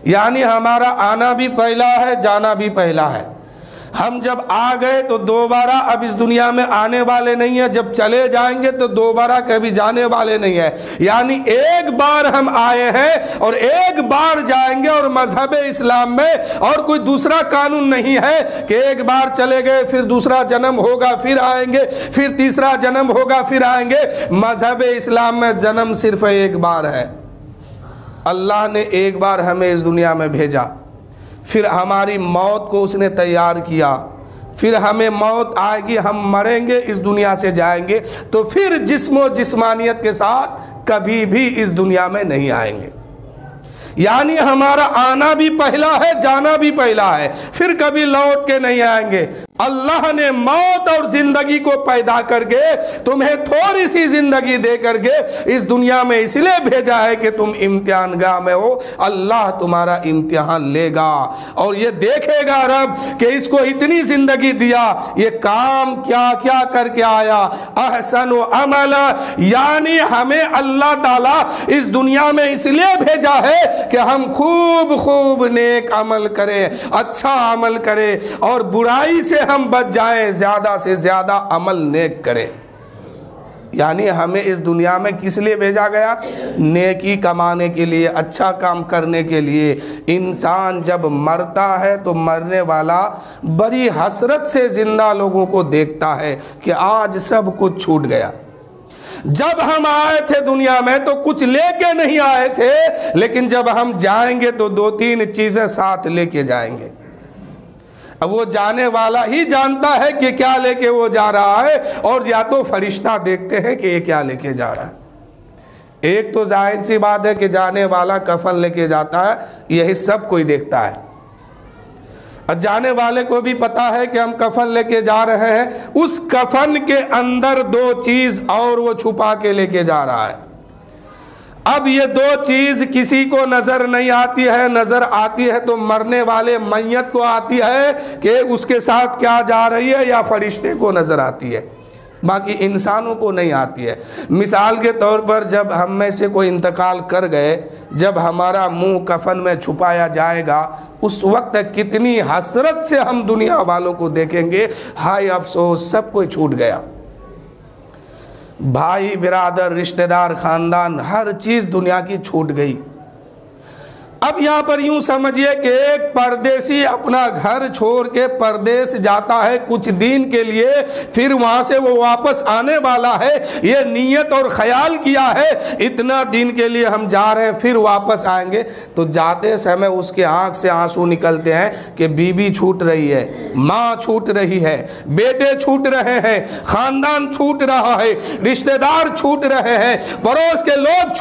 یعنی ہمارا آنا بھی پہلا ہے، جانا بھی پہلا ہے۔ ہم جب آ گئے تو دوبارہ اب اس دنیا میں آنے والے نہیں ہیں، جب چلے جائیں گے تو دوبارہ کبھی جانے والے نہیں ہیں۔ یعنی ایک بار ہم آئے ہیں اور ایک بار جائیں گے، اور مذہب اسلام میں اور کوئی دوسرا قانون نہیں ہے کہ ایک بار چلے گئے پھر دوسرا جنم ہوگا پھر آئیں گے، پھر تیسرا جنم ہوگا پھر آئیں گے۔ مذہب اسلام میں جنم صرف ایک بار ہے۔ اللہ نے ایک بار ہمیں اس دنیا میں بھیجا، پھر ہماری موت کو اس نے تیار کیا، پھر ہمیں موت آئے گی، ہم مریں گے، اس دنیا سے جائیں گے، تو پھر جسم و جسمانیت کے ساتھ کبھی بھی اس دنیا میں نہیں آئیں گے۔ یعنی ہمارا آنا بھی پہلا ہے، جانا بھی پہلا ہے، پھر کبھی لوٹ کے نہیں آئیں گے۔ اللہ نے موت اور زندگی کو پیدا کر کے تمہیں تھوڑی سی زندگی دے کر کے اس دنیا میں اس لیے بھیجا ہے کہ تم امتحان گاہ میں ہو۔ اللہ تمہارا امتحان لے گا اور یہ دیکھے گا رب کہ اس کو اتنی زندگی دیا، یہ کام کیا کیا کر کے آیا۔ احسن و عمل، یعنی ہمیں اللہ تعالیٰ اس دنیا میں اس لیے بھیجا ہے کہ ہم خوب خوب نیک عمل کریں، اچھا عمل کریں، اور برائی سے ہم بچ جائیں، زیادہ سے زیادہ عمل نیک کریں۔ یعنی ہمیں اس دنیا میں کس لیے بھیجا گیا؟ نیکی کمانے کے لیے، اچھا کام کرنے کے لیے۔ انسان جب مرتا ہے تو مرنے والا بڑی حسرت سے زندہ لوگوں کو دیکھتا ہے کہ آج سب کچھ چھوٹ گیا۔ جب ہم آئے تھے دنیا میں تو کچھ لے کے نہیں آئے تھے، لیکن جب ہم جائیں گے تو 2-3 چیزیں ساتھ لے کے جائیں گے۔ اب وہ جانے والا ہی جانتا ہے کہ کیا لے کے وہ جا رہا ہے، اور یا تو فرشتہ دیکھتے ہیں کہ یہ کیا لے کے جا رہا ہے۔ ایک تو ظاہر سی بات ہے کہ جانے والا کفن لے کے جاتا ہے، یہی سب کوئی دیکھتا ہے۔ اور جانے والے کو بھی پتا ہے کہ ہم کفن لے کے جا رہے ہیں، اس کفن کے اندر 2 چیز اور وہ چھپا کے لے کے جا رہا ہے۔ اب یہ 2 چیز کسی کو نظر نہیں آتی ہے، نظر آتی ہے تو مرنے والے میت کو آتی ہے کہ اس کے ساتھ کیا جا رہی ہے، یا فرشتے کو نظر آتی ہے، باقی انسانوں کو نہیں آتی ہے۔ مثال کے طور پر جب ہم میں سے کوئی انتقال کر گئے، جب ہمارا منہ کفن میں چھپایا جائے گا، اس وقت کتنی حسرت سے ہم دنیا والوں کو دیکھیں گے، ہائے افسوس سب کوئی چھوٹ گیا۔ بھائی برادر رشتہ دار خاندان ہر چیز دنیا کی چھوٹ گئی۔ اب یہاں پر یوں سمجھیے کہ ایک پردیسی اپنا گھر چھوڑ کے پردیس جاتا ہے کچھ دن کے لیے، پھر وہاں سے وہ واپس آنے والا ہے، یہ نیت اور خیال کیا ہے اتنا دن کے لیے ہم جا رہے ہیں پھر واپس آئیں گے، تو جاتے سمے اس کے آنکھ سے آنسو نکلتے ہیں کہ بیوی چھوٹ رہی ہے، ماں چھوٹ رہی ہے، بیٹے چھوٹ رہے ہیں، خاندان چھوٹ رہا ہے، رشتہ دار چھوٹ رہے ہیں، پڑوس کے لوگ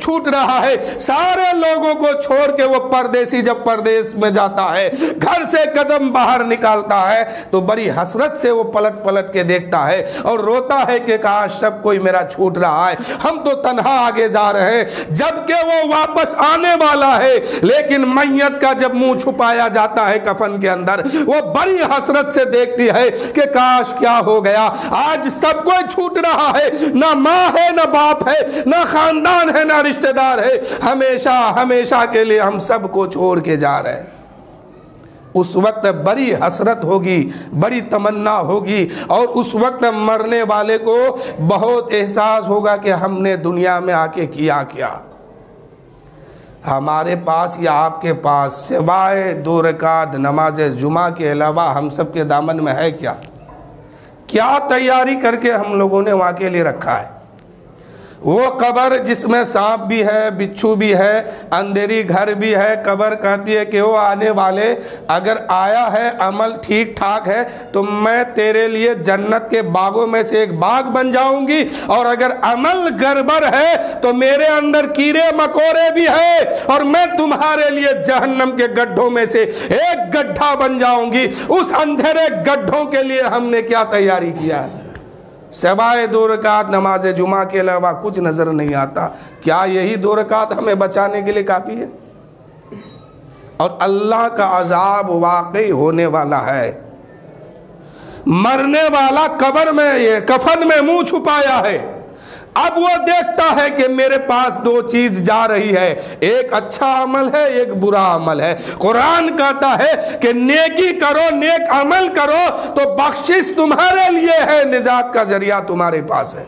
چھوٹ رہا ہے، سارے لوگوں کو چھوڑ کے وہ پردیسی جب پردیس میں جاتا ہے، گھر سے قدم باہر نکالتا ہے، تو بڑی حسرت سے وہ پلٹ کے دیکھتا ہے اور روتا ہے کہ کاش سب کوئی میرا چھوٹ رہا ہے، ہم تو تنہا آگے جا رہے ہیں، جبکہ وہ واپس آنے والا ہے۔ لیکن میت کا جب منہ چھپایا جاتا ہے کفن کے اندر، وہ بڑی حسرت سے دیکھتی ہے کہ کاش کیا ہو گیا، آج سب کوئی چھوٹ رہا ہے، نہ ماں ہے نہ باپ ہے نہ خاندان ہے نہ رشتہ دار ہے، ہمیشہ ہمیشہ کے لیے ہم سب کو چھوڑ کے جا رہے ہیں۔ اس وقت بڑی حسرت ہوگی، بڑی تمنا ہوگی، اور اس وقت مرنے والے کو بہت احساس ہوگا کہ ہم نے دنیا میں آ کے کیا کیا۔ ہمارے پاس یا آپ کے پاس سوائے 2 رکعت نماز جمعہ کے علاوہ ہم سب کے دامن میں ہے کیا؟ کیا تیاری کر کے ہم لوگوں نے وہاں کے لیے رکھا ہے؟ وہ قبر جس میں سانپ بھی ہے، بچھو بھی ہے، اندھیری گھر بھی ہے، قبر کہتی ہے کہ وہ آنے والے اگر آیا ہے عمل ٹھیک ٹھاک ہے تو میں تیرے لیے جنت کے باغوں میں سے ایک باغ بن جاؤں گی، اور اگر عمل گڑبڑ ہے تو میرے اندر کیڑے مکوڑے بھی ہے اور میں تمہارے لیے جہنم کے گڈھوں میں سے ایک گڈھا بن جاؤں گی۔ اس اندھیرے گڈھوں کے لیے ہم نے کیا تیاری کیا ہے؟ سوائے 2 رکعت نماز جمعہ کے علاوہ کچھ نظر نہیں آتا۔ کیا یہی 2 رکعت ہمیں بچانے کے لیے کافی ہے؟ اور اللہ کا عذاب واقعی ہونے والا ہے۔ مرنے والا قبر میں کفن میں منہ چھپایا ہے، اب وہ دیکھتا ہے کہ میرے پاس دو چیز جا رہی ہے، ایک اچھا عمل ہے، ایک برا عمل ہے۔ قرآن کہتا ہے کہ نیکی کرو، نیک عمل کرو تو بخشش تمہارے لیے ہے، نجات کا ذریعہ تمہارے پاس ہے۔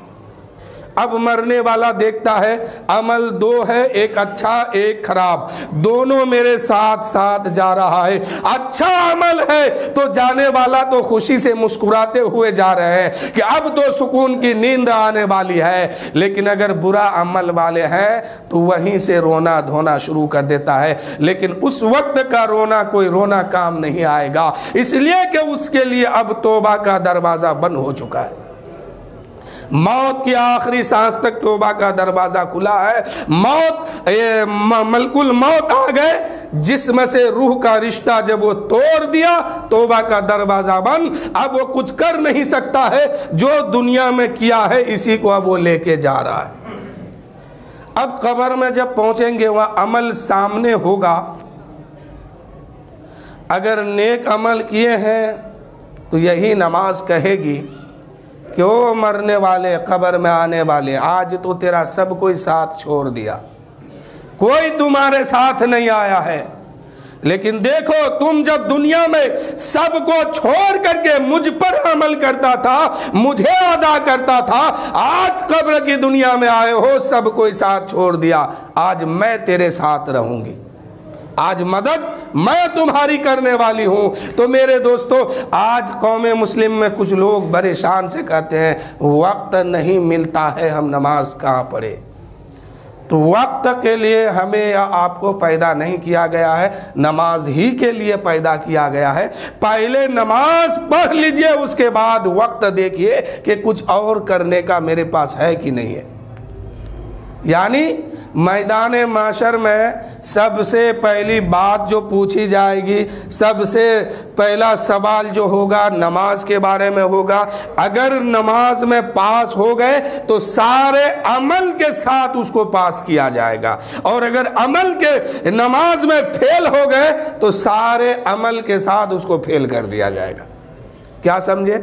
اب مرنے والا دیکھتا ہے عمل دو ہے، ایک اچھا ایک خراب، دونوں میرے ساتھ ساتھ جا رہا ہے۔ اچھا عمل ہے تو جانے والا تو خوشی سے مسکراتے ہوئے جا رہے ہیں کہ اب تو سکون کی نیند آنے والی ہے، لیکن اگر برا عمل والے ہیں تو وہیں سے رونا دھونا شروع کر دیتا ہے، لیکن اس وقت کا رونا کوئی رونا کام نہیں آئے گا، اس لیے کہ اس کے لیے اب توبہ کا دروازہ بند ہو چکا ہے۔ موت کی آخری سانس تک توبہ کا دروازہ کھلا ہے۔ موت، ملک الموت آ گئے، جسم سے روح کا رشتہ جب وہ توڑ دیا، توبہ کا دروازہ بند، اب وہ کچھ کر نہیں سکتا ہے، جو دنیا میں کیا ہے اسی کو اب وہ لے کے جا رہا ہے۔ اب قبر میں جب پہنچیں گے وہاں عمل سامنے ہوگا، اگر نیک عمل کیے ہیں تو یہی نماز کہے گی کہ او مرنے والے، قبر میں آنے والے، آج تو تیرا سب کوئی ساتھ چھوڑ دیا، کوئی تمہارے ساتھ نہیں آیا ہے، لیکن دیکھو تم جب دنیا میں سب کو چھوڑ کر کے مجھ پر عمل کرتا تھا، مجھے ادا کرتا تھا، آج قبر کی دنیا میں آئے ہو، سب کوئی ساتھ چھوڑ دیا، آج میں تیرے ساتھ رہوں گی، آج مدد میں تمہاری کرنے والی ہوں۔ تو میرے دوستو، آج قوم مسلم میں کچھ لوگ بڑے شان سے کہتے ہیں وقت نہیں ملتا ہے، ہم نماز کہاں پڑھے؟ تو وقت کے لیے ہمیں یا آپ کو پیدا نہیں کیا گیا ہے، نماز ہی کے لیے پیدا کیا گیا ہے۔ پہلے نماز پڑھ لیجئے، اس کے بعد وقت دیکھیے کہ کچھ اور کرنے کا میرے پاس ہے کہ نہیں ہے۔ یعنی میدان معاشر میں سب سے پہلی بات جو پوچھی جائے گی، سب سے پہلا سوال جو ہوگا نماز کے بارے میں ہوگا۔ اگر نماز میں پاس ہو گئے تو سارے عمل کے ساتھ اس کو پاس کیا جائے گا، اور اگر عمل کے نماز میں فیل ہو گئے تو سارے عمل کے ساتھ اس کو فیل کر دیا جائے گا۔ کیا سمجھے؟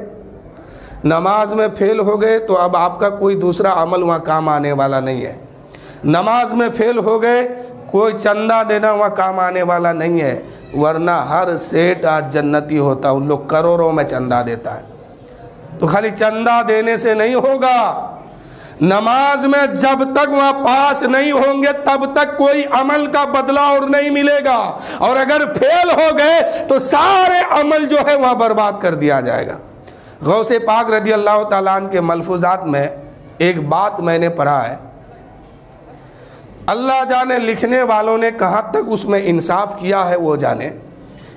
نماز میں فیل ہو گئے تو اب آپ کا کوئی دوسرا عمل وہاں کام آنے والا نہیں ہے۔ نماز میں فیل ہو گئے، کوئی چندہ دینا وہاں کام آنے والا نہیں ہے، ورنہ ہر سیٹ آج جنتی ہوتا، ان لوگ کروڑوں میں چندہ دیتا ہے۔ تو خالی چندہ دینے سے نہیں ہوگا، نماز میں جب تک وہاں پاس نہیں ہوں گے تب تک کوئی عمل کا بدلہ اور نہیں ملے گا، اور اگر فیل ہو گئے تو سارے عمل جو ہے وہاں برباد کر دیا جائے گا۔ غوث پاک رضی اللہ تعالیٰ عنہ کے ملفوظات میں ایک بات میں نے پڑھا ہے، اللہ جانے لکھنے والوں نے کہاں تک اس میں انصاف کیا ہے وہ جانے،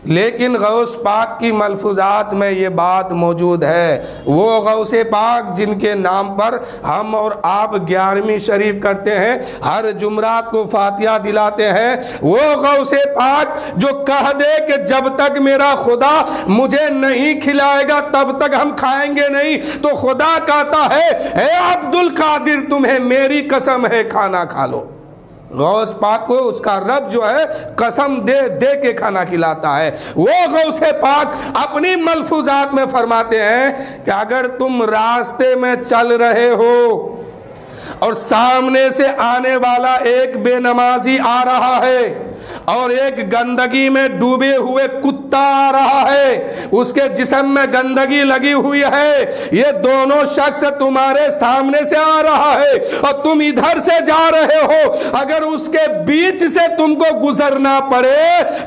لیکن غوث پاک کی ملفوظات میں یہ بات موجود ہے۔ وہ غوث پاک جن کے نام پر ہم اور آپ 11ویں شریف کرتے ہیں، ہر جمعرات کو فاتحہ دلاتے ہیں، وہ غوث پاک جو کہہ دے کہ جب تک میرا خدا مجھے نہیں کھلائے گا تب تک ہم کھائیں گے نہیں، تو خدا کہتا ہے اے عبد القادر تمہیں میری قسم ہے کھانا کھا لو۔ غوث پاک کو اس کا رب جو ہے قسم دے دے کے کھانا کھلاتا ہے۔ وہ غوث پاک اپنی ملفوظات میں فرماتے ہیں کہ اگر تم راستے میں چل رہے ہو اور سامنے سے آنے والا ایک بے نمازی آ رہا ہے اور ایک گندگی میں ڈوبے ہوئے کتا آ رہا ہے، اس کے جسم میں گندگی لگی ہوئی ہے، یہ دونوں شخص تمہارے سامنے سے آ رہا ہے اور تم ادھر سے جا رہے ہو، اگر اس کے بیچ سے تم کو گزرنا پڑے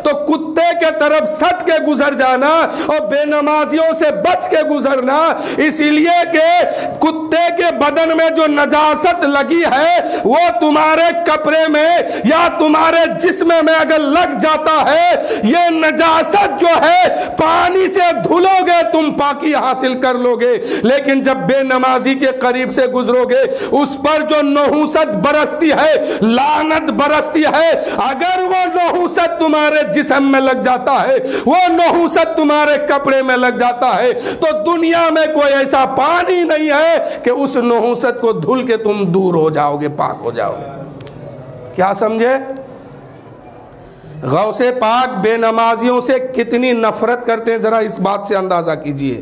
تو کتے کے طرف سٹ کے گزر جانا اور بے نمازیوں سے بچ کے گزرنا، اسی لیے کہ کتے کے بدن میں جو نجاست لگی ہے وہ تمہارے کپڑے میں یا تمہارے جسم میں اگر لگ جاتا ہے، یہ نجاست جو ہے پانی سے دھلو گے تم پاکی حاصل کر لو گے، لیکن جب بے نمازی کے قریب سے گزرو گے اس پر جو نحوست برستی ہے، لعنت برستی ہے، اگر وہ نحوست تمہارے جسم میں لگ جاتا ہے، وہ نحوست تمہارے کپڑے میں لگ جاتا ہے، تو دنیا میں کوئی ایسا پانی نہیں ہے کہ اس نحوست کو دھل کے تم دور ہو جاؤ گے، پاک ہو جاؤ گے۔ کیا سمجھے؟ غوث پاک بے نمازیوں سے کتنی نفرت کرتے ہیں، ذرا اس بات سے اندازہ کیجئے۔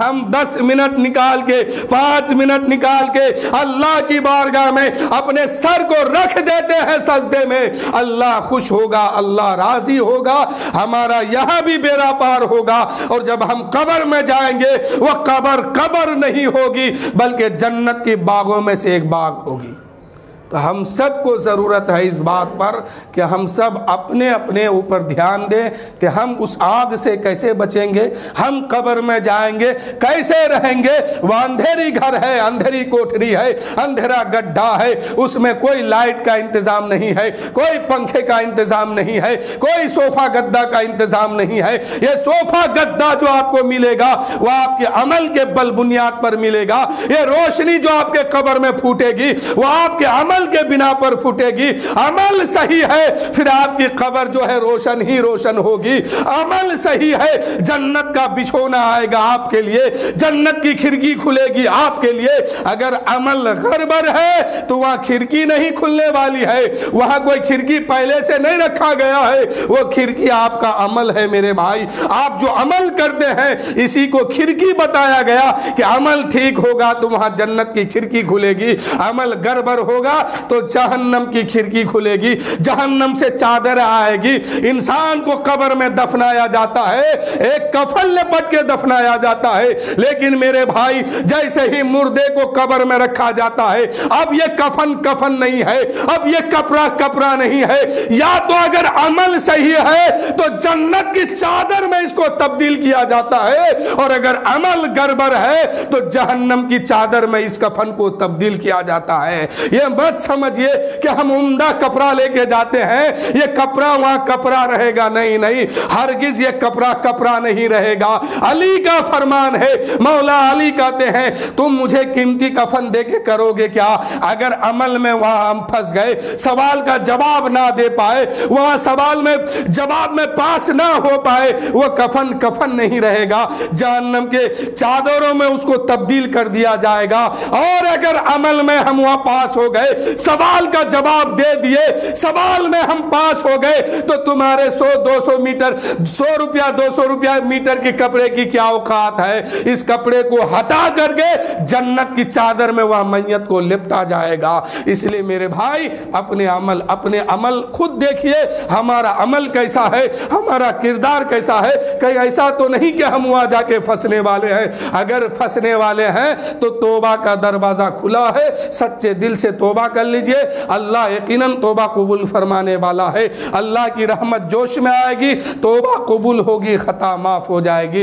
ہم 10 منٹ نکال کے 5 منٹ نکال کے اللہ کی بارگاہ میں اپنے سر کو رکھ دیتے ہیں سجدے میں، اللہ خوش ہوگا، اللہ راضی ہوگا، ہمارا یہاں بھی بیڑا پار ہوگا۔ اور جب ہم قبر میں جائیں گے وہ قبر نہیں ہوگی بلکہ جنت کی باغوں میں سے ایک باغ ہوگی۔ تو ہم سب کو ضرورت ہے اس بات پر کہ ہم سب اپنے اپنے اوپر دھیان دیں کہ ہم اس آگ سے کیسے بچیں گے، ہم قبر میں جائیں گے کیسے رہیں گے۔ وہ اندھیری گھر ہے، اندھیری کوٹھری ہے، اندھیرا گڈھا ہے، اس میں کوئی لائٹ کا انتظام نہیں ہے، کوئی پنکھے کا انتظام نہیں ہے، کوئی صوفہ گدا کا انتظام نہیں ہے۔ یہ صوفہ گدا جو آپ کو ملے گا وہ آپ کے عمل کے بل بنیاد پر ملے گا۔ یہ روشنی جو آپ کے قبر میں پھوٹے گی وہ آپ کے عمل کے بنا پر پھوٹے گی۔ عمل صحیح ہے پھر آپ کی قبر جو ہے روشن ہی روشن ہوگی۔ عمل صحیح ہے جنت کا بچھونا آئے گا آپ کے لیے، جنت کی کھڑکی کھلے گی آپ کے لیے۔ اگر عمل گڑبڑ ہے تو وہاں کھڑکی نہیں کھلنے والی ہے، وہاں کوئی کھڑکی پہلے سے نہیں رکھا گیا ہے، وہ کھڑکی آپ کا عمل ہے میرے بھائی۔ آپ جو عمل کرتے ہیں اسی کو کھڑکی بتایا گیا کہ عمل ٹھیک ہوگا تو وہاں جنت کی کھڑکی کھلے گی، عمل گڑبڑ ہوگا تو جہنم کی کھڑکی کھلے گی، جہنم سے چادر آئے گی۔ انسان کو قبر میں دفنایا جاتا ہے، ایک کفن لپٹ کے دفنایا جاتا ہے، لیکن میرے بھائی جیسے ہی مردے کو قبر میں رکھا جاتا ہے اب یہ کفن نہیں ہے، اب یہ کپڑا نہیں ہے۔ یا تو اگر عمل صحیح ہے تو جنت کی چادر میں اس کو تبدیل کیا جاتا ہے، اور اگر عمل گڑبڑ ہے تو جہنم کی چادر میں اس کفن کو تبدیل کیا جاتا ہے۔ یہ مت سمجھئے کہ ہم عمدہ کپڑا لے کے جاتے ہیں یہ کپڑا وہاں کپڑا رہے گا، نہیں، ہرگز یہ کپڑا نہیں رہے گا۔ علی کا فرمان ہے، مولا علی کہتے ہیں تم مجھے قیمتی کفن دے کے کرو گے کیا؟ اگر عمل میں وہاں ہم پھنس گئے، سوال کا جواب نہ دے پائے، وہاں سوال میں جواب میں پاس نہ ہو پائے، وہ کفن نہیں رہے گا، جہنم کے چادروں میں اس کو تبدیل کر دیا جائے گا۔ اور اگر عمل میں ہم وہاں پاس ہو گئے، سوال کا جواب دے دیے، سوال میں ہم پاس ہو گئے، تو تمہارے 100-200 میٹر 100 روپیہ 200 روپیہ میٹر کے کپڑے کی کیا اوقات ہے؟ اس کپڑے کو ہٹا کر کے جنت کی چادر میں وہاں میت کو لپٹا جائے گا۔ اس لیے میرے بھائی اپنے عمل خود دیکھیے، ہمارا عمل کیسا ہے، ہمارا کردار کیسا ہے۔ کہیں ایسا تو نہیں کہ ہم وہاں جا کے پھنسنے والے ہیں۔ اگر پھنسنے والے ہیں تو توبہ کا دروازہ کھلا ہے، سچے دل سے توبہ کر لیجئے، اللہ یقیناً توبہ قبول فرمانے والا ہے۔ اللہ کی رحمت جوش میں آئے گی، توبہ قبول ہوگی، خطا معاف ہو جائے گی۔